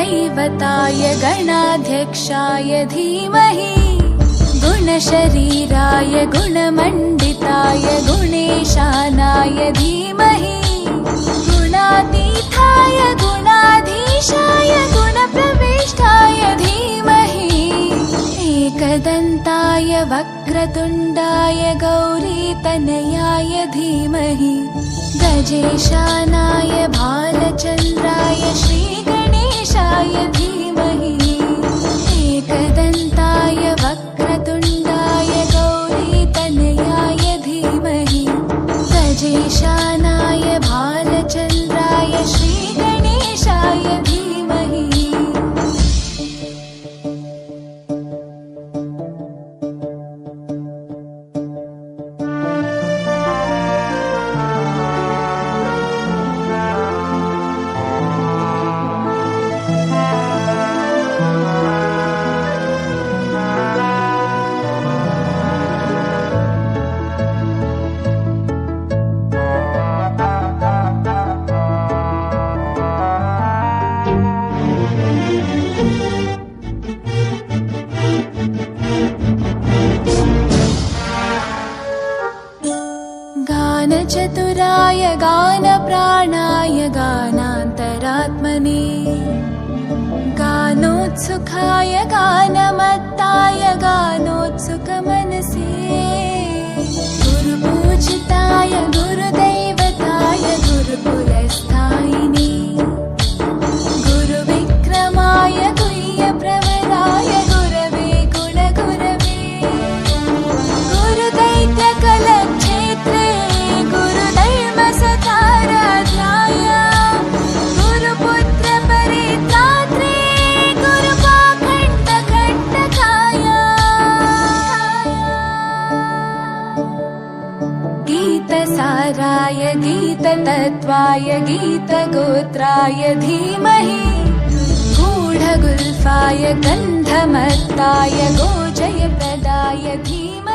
गुरुदैवताय गणाध्यक्षाय धीमहि गुणशरीराय गुणमण्डिताय गुणेशानाय धीमहि गुणातीताय गुणाधीशाय गुणप्रविष्टाय धीमहि एकदन्ताय वक्रतुण्डाय गौरीतनयाय धीमहि गजेशानाय भालचन्द्राय श्रीगणेशाय धीमहि एकदन्ताय वक्रतुण्डाय गौरीतनयाय धीमहि गजेशानाय भालचन्द्राय श्रीगणेशाय धीमहि गानचतुराय गानप्राणाय गानान्तरात्मने गानोत्सुकाय गानमत्ताय गानोत्सुकमनसे गुरुपूजिताय गुरुदैवताय गुरुकुलस्थायिने गुरुविक्रमाय गुह्यप्रवराय गुरवे गुणगुरवे गुरुदैत्यकलक्षेत्रे गुरुधर्मसताराध्याय गुरुपुत्रपरित्रात्रे गुरुपाखण्डकण्टकाय गीतसाराय गीततत्त्वाय गीतगोत्राय धीमहि गूढगुल्फाय गन्धमत्ताय गोजयप्रदाय धीमहि